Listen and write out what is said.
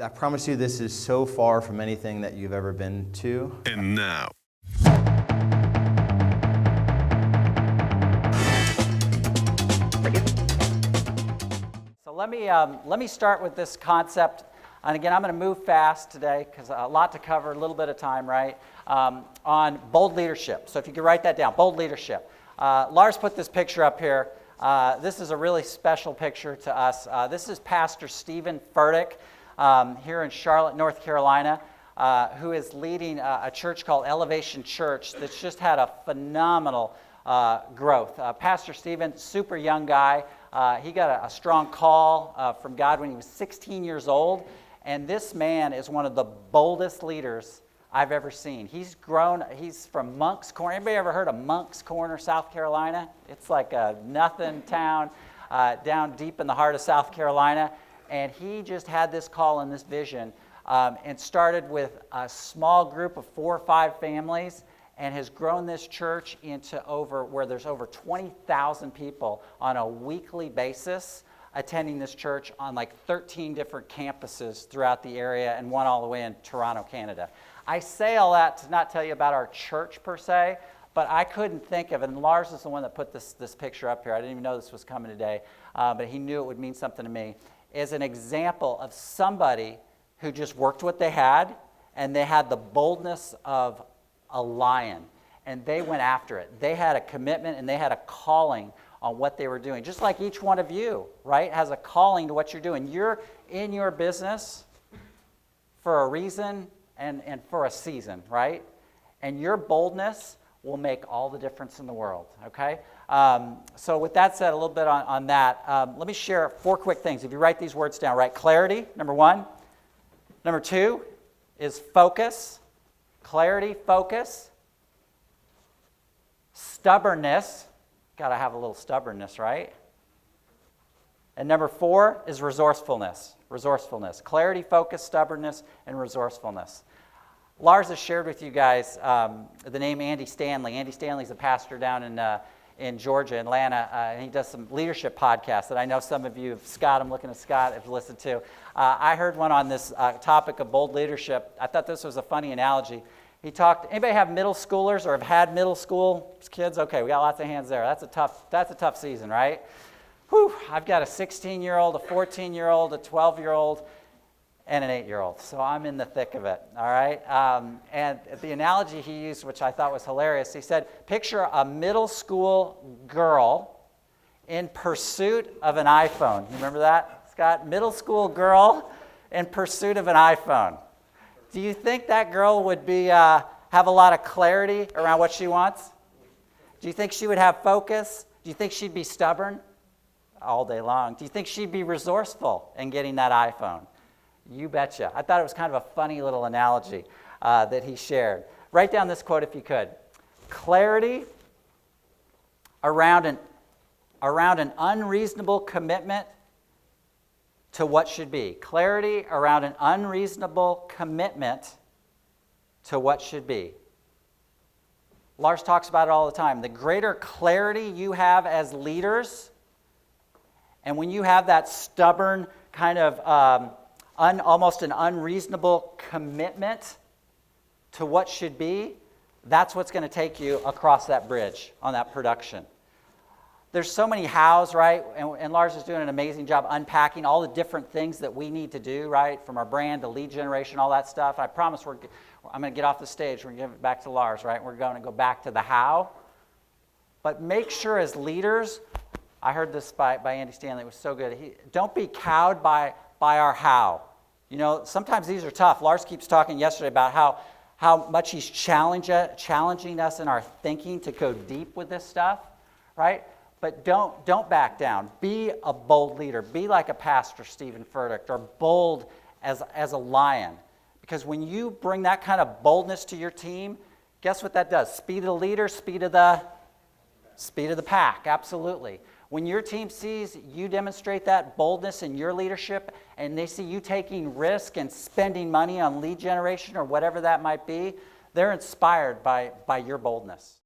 I promise you this is so far from anything that you've ever been to. And now. So let me start with this concept. And again, I'm going to move fast today because a lot to cover, a little bit of time, right? On bold leadership. So if you could write that down, bold leadership. Lars put this picture up here. This is a really special picture to us. This is Pastor Stephen Furtick here in Charlotte, North Carolina, who is leading a church called Elevation Church that's just had a phenomenal growth. Pastor Stephen, super young guy. He got a strong call from God when he was 16 years old. And this man is one of the boldest leaders I've ever seen. He's grown, he's from Moncks Corner. Anybody ever heard of Moncks Corner, South Carolina? It's like a nothing town down deep in the heart of South Carolina. And he just had this call and this vision and started with a small group of 4 or 5 families and has grown this church into where there's over 20,000 people on a weekly basis attending this church on like 13 different campuses throughout the area and one all the way in Toronto, Canada. I say all that to not tell you about our church per se, but I couldn't think of it, and Lars is the one that put this picture up here. I didn't even know this was coming today, but he knew it would mean something to me, as an example of somebody who just worked what they had, and they had the boldness of a lion, and they went after it. They had a commitment, and they had a calling on what they were doing. Just like each one of you, right, has a calling to what you're doing. You're in your business for a reason and for a season, right? And your boldness will make all the difference in the world, okay? So with that said, a little bit on that, let me share 4 quick things. If you write these words down, right? Clarity, number 1. Number 2 is focus. Clarity, focus. Stubbornness. Got to have a little stubbornness, right? And number 4 is resourcefulness. Resourcefulness. Clarity, focus, stubbornness, and resourcefulness. Lars has shared with you guys the name Andy Stanley. Andy Stanley's a pastor down in Georgia, Atlanta, and he does some leadership podcasts that I know some of you, Scott, I'm looking at Scott, have listened to. I heard one on this topic of bold leadership. I thought this was a funny analogy. He talked, anybody have middle schoolers or have had middle school kids? Okay, we got lots of hands there. That's a tough season, right? Whew, I've got a 16-year-old, a 14-year-old, a 12-year-old, and an 8-year-old. So I'm in the thick of it, all right? And the analogy he used, which I thought was hilarious, he said, picture a middle school girl in pursuit of an iPhone. You remember that, Scott? Middle school girl in pursuit of an iPhone. Do you think that girl would have a lot of clarity around what she wants? Do you think she would have focus? Do you think she'd be stubborn? All day long. Do you think she'd be resourceful in getting that iPhone? You betcha. I thought it was kind of a funny little analogy that he shared. Write down this quote if you could. Clarity around an unreasonable commitment to what should be. Clarity around an unreasonable commitment to what should be. Lars talks about it all the time. The greater clarity you have as leaders, and when you have that stubborn kind of almost an unreasonable commitment to what should be, that's what's going to take you across that bridge on that production. There's so many hows, right? And Lars is doing an amazing job unpacking all the different things that we need to do, right? From our brand to lead generation, all that stuff. I promise I'm going to get off the stage. We're going to give it back to Lars, right? We're going to go back to the how. But make sure as leaders, I heard this by Andy Stanley. It was so good. Don't be cowed by our how. You know, sometimes these are tough. Lars keeps talking yesterday about how much he's challenging us in our thinking to go deep with this stuff, right? But don't back down. Be a bold leader. Be like a Pastor Stephen Furtick, or bold as a lion. Because when you bring that kind of boldness to your team, guess what that does? Speed of the leader, speed of the pack, absolutely. When your team sees you demonstrate that boldness in your leadership, and they see you taking risk and spending money on lead generation or whatever that might be, they're inspired by your boldness.